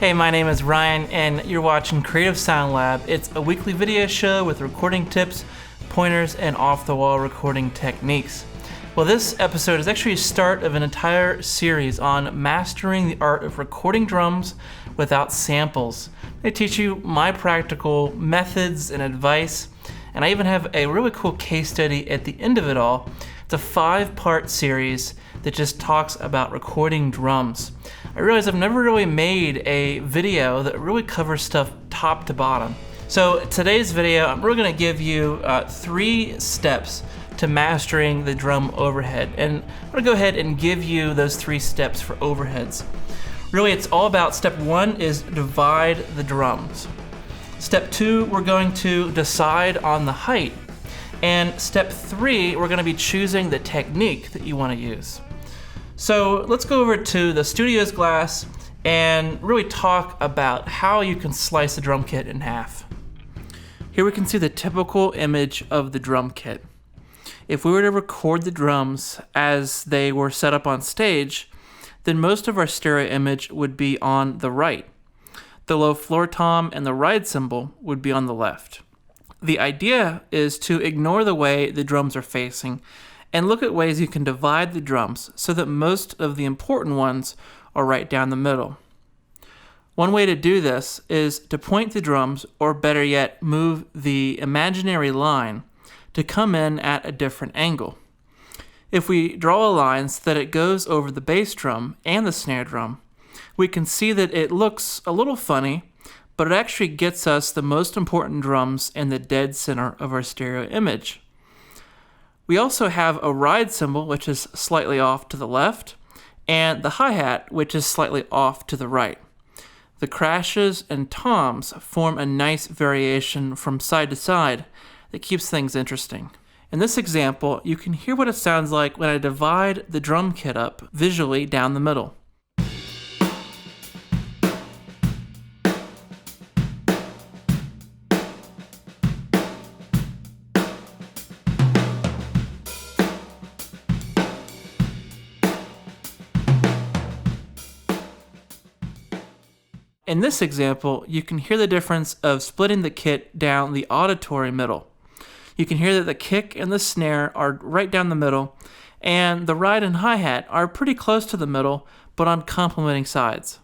Hey, my name is Ryan, and you're watching Creative Sound Lab. It's a weekly video show with recording tips, pointers, and off-the-wall recording techniques. Well, this episode is actually a start of an entire series on mastering the art of recording drums without samples. I teach you my practical methods and advice, and I even have a really cool case study at the end of it all. It's a 5-part series that just talks about recording drums. I realize I've never really made a video that really covers stuff top to bottom. So today's video, I'm really gonna give you 3 steps to mastering the drum overhead. And I'm gonna go ahead and give you those 3 steps for overheads. Really, it's all about step 1 is divide the drums. Step 2, we're going to decide on the height. And step 3, we're gonna be choosing the technique that you wanna use. So let's go over to the studio's glass and really talk about how you can slice the drum kit in half. Here we can see the typical image of the drum kit. If we were to record the drums as they were set up on stage, then most of our stereo image would be on the right. The low floor tom and the ride cymbal would be on the left. The idea is to ignore the way the drums are facing and look at ways you can divide the drums so that most of the important ones are right down the middle. One way to do this is to point the drums, or better yet, move the imaginary line to come in at a different angle. If we draw a line so that it goes over the bass drum and the snare drum, we can see that it looks a little funny, but it actually gets us the most important drums in the dead center of our stereo image. We also have a ride cymbal, which is slightly off to the left, and the hi-hat, which is slightly off to the right. The crashes and toms form a nice variation from side to side that keeps things interesting. In this example, you can hear what it sounds like when I divide the drum kit up visually down the middle. In this example, you can hear the difference of splitting the kit down the auditory middle. You can hear that the kick and the snare are right down the middle, and the ride and hi-hat are pretty close to the middle, but on complementing sides.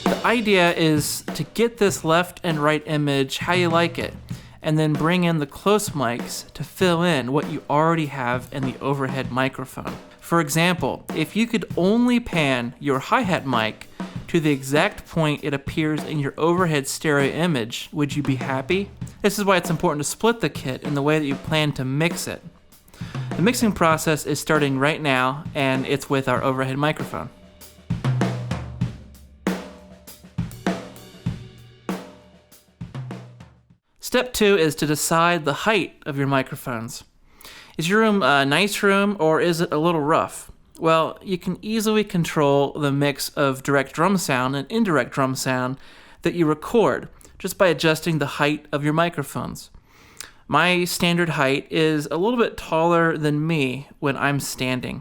The idea is to get this left and right image how you like it, and then bring in the close mics to fill in what you already have in the overhead microphone. For example, if you could only pan your hi-hat mic to the exact point it appears in your overhead stereo image, would you be happy? This is why it's important to split the kit in the way that you plan to mix it. The mixing process is starting right now, and it's with our overhead microphone. Step 2 is to decide the height of your microphones. Is your room a nice room, or is it a little rough? Well, you can easily control the mix of direct drum sound and indirect drum sound that you record just by adjusting the height of your microphones. My standard height is a little bit taller than me when I'm standing.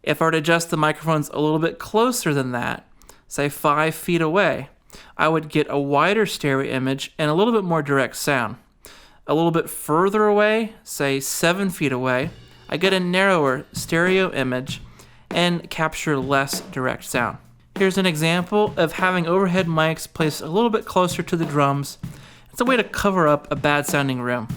If I were to adjust the microphones a little bit closer than that, say 5 feet away, I would get a wider stereo image and a little bit more direct sound. A little bit further away, say 7 feet away, I get a narrower stereo image and capture less direct sound. Here's an example of having overhead mics placed a little bit closer to the drums. It's a way to cover up a bad sounding room.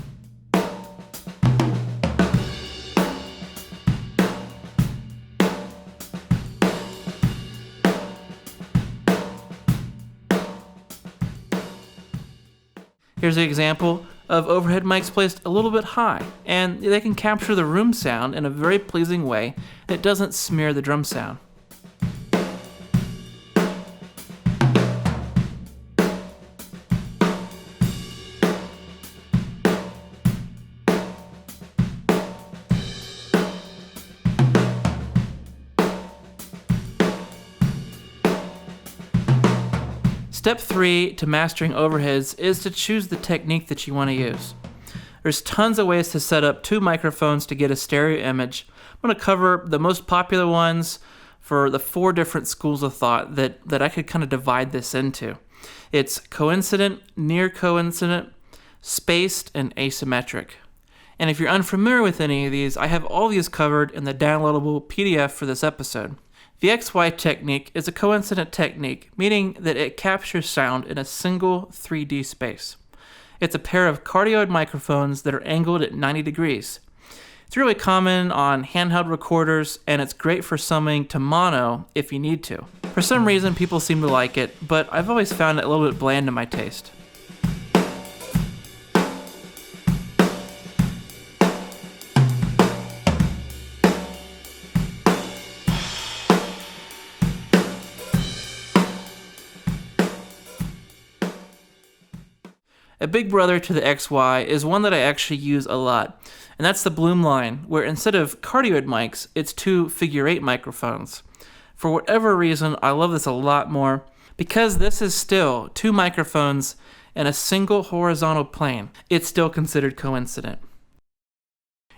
Here's an example of overhead mics placed a little bit high, and they can capture the room sound in a very pleasing way that doesn't smear the drum sound. Step 3 to mastering overheads is to choose the technique that you want to use. There's tons of ways to set up 2 microphones to get a stereo image. I'm going to cover the most popular ones for the 4 different schools of thought that I could kind of divide this into. It's coincident, near coincident, spaced, and asymmetric. And if you're unfamiliar with any of these, I have all these covered in the downloadable PDF for this episode. The XY technique is a coincident technique, meaning that it captures sound in a single 3D space. It's a pair of cardioid microphones that are angled at 90 degrees. It's really common on handheld recorders, and it's great for summing to mono if you need to. For some reason, people seem to like it, but I've always found it a little bit bland to my taste. A big brother to the XY is one that I actually use a lot, and that's the Bloom line, where instead of cardioid mics, it's 2 figure 8 microphones. For whatever reason, I love this a lot more, because this is still 2 microphones in a single horizontal plane. It's still considered coincident.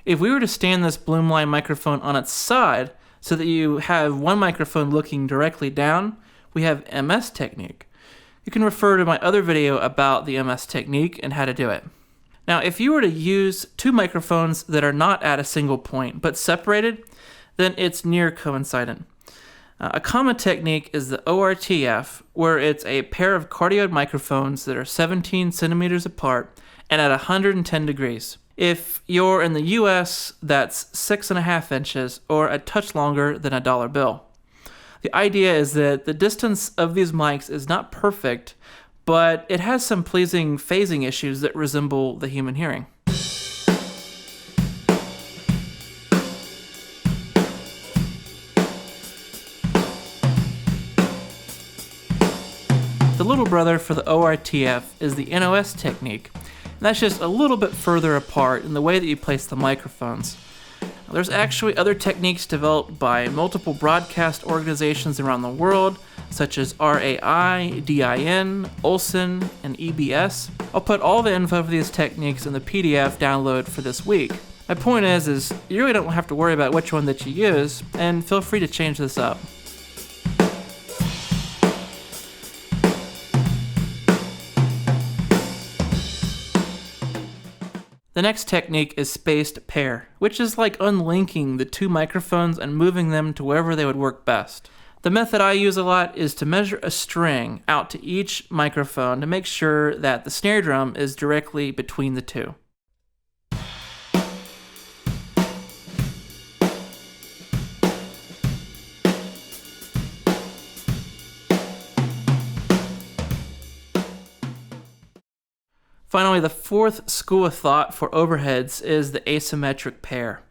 If we were to stand this Bloom line microphone on its side, so that you have one microphone looking directly down, we have MS technique. You can refer to my other video about the MS technique and how to do it. Now, if you were to use 2 microphones that are not at a single point, but separated, then it's near coincident. A common technique is the ORTF, where it's a pair of cardioid microphones that are 17 centimeters apart and at 110 degrees. If you're in the US, that's 6.5 inches, or a touch longer than a dollar bill. The idea is that the distance of these mics is not perfect, but it has some pleasing phasing issues that resemble the human hearing. The little brother for the ORTF is the NOS technique, and that's just a little bit further apart in the way that you place the microphones. There's actually other techniques developed by multiple broadcast organizations around the world, such as RAI, DIN, Olson, and EBS. I'll put all the info for these techniques in the PDF download for this week. My point is you really don't have to worry about which one that you use, and feel free to change this up. The next technique is spaced pair, which is like unlinking the 2 microphones and moving them to wherever they would work best. The method I use a lot is to measure a string out to each microphone to make sure that the snare drum is directly between the 2. Finally, the 4th school of thought for overheads is the asymmetric pair.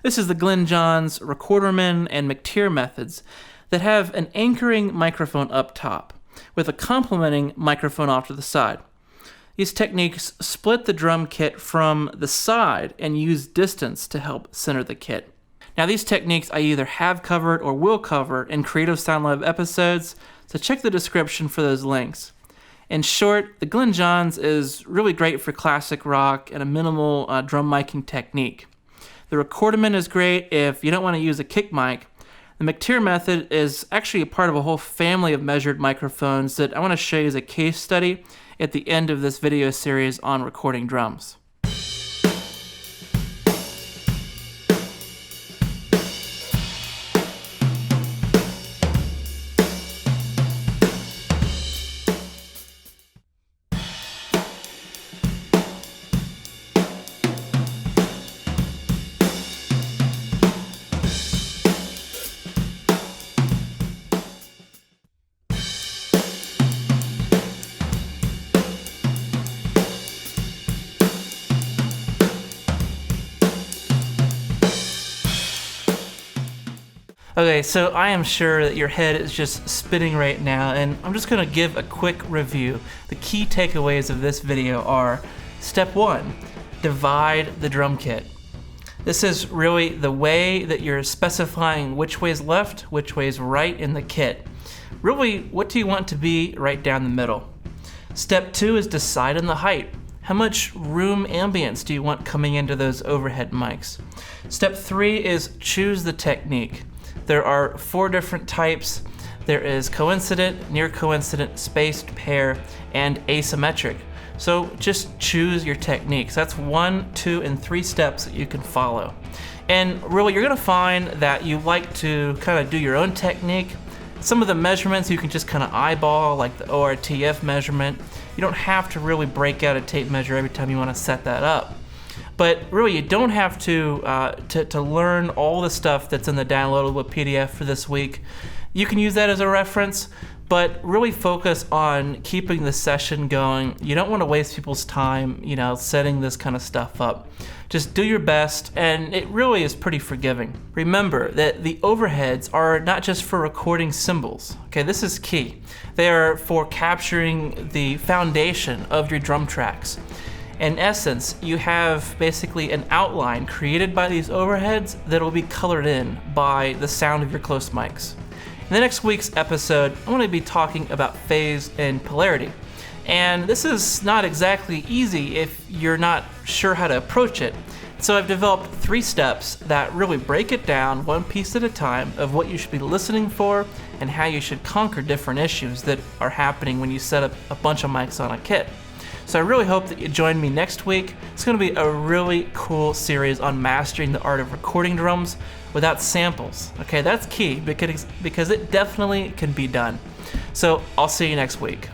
This is the Glenn Johns, Recorderman, and McTeer methods that have an anchoring microphone up top, with a complementing microphone off to the side. These techniques split the drum kit from the side and use distance to help center the kit. Now, these techniques I either have covered or will cover in Creative Sound Lab episodes, so check the description for those links. In short, the Glenn Johns is really great for classic rock and a minimal drum miking technique. The Recorderman is great if you don't want to use a kick mic. The McTeer method is actually a part of a whole family of measured microphones that I want to show you as a case study at the end of this video series on recording drums. Okay, so I am sure that your head is just spinning right now, and I'm just going to give a quick review. The key takeaways of this video are: Step 1, divide the drum kit. This is really the way that you're specifying which way is left, which way is right in the kit. Really, what do you want to be right down the middle? Step 2 is decide on the height. How much room ambience do you want coming into those overhead mics? Step 3 is choose the technique. There are 4 different types. There is coincident, near coincident, spaced, pair, and asymmetric. So just choose your techniques. That's 1, 2, and 3 steps that you can follow. And really, you're gonna find that you like to kind of do your own technique. Some of the measurements you can just kind of eyeball, like the ORTF measurement. You don't have to really break out a tape measure every time you want to set that up. But really, you don't have to learn all the stuff that's in the downloadable PDF for this week. You can use that as a reference, but really focus on keeping the session going. You don't want to waste people's time, setting this kind of stuff up. Just do your best, and it really is pretty forgiving. Remember that the overheads are not just for recording cymbals. Okay, this is key. They are for capturing the foundation of your drum tracks. In essence, you have basically an outline created by these overheads that will be colored in by the sound of your close mics. In the next week's episode, I'm going to be talking about phase and polarity. And this is not exactly easy if you're not sure how to approach it. So I've developed 3 steps that really break it down one piece at a time of what you should be listening for and how you should conquer different issues that are happening when you set up a bunch of mics on a kit. So I really hope that you join me next week. It's going to be a really cool series on mastering the art of recording drums without samples. Okay, that's key because it definitely can be done. So I'll see you next week.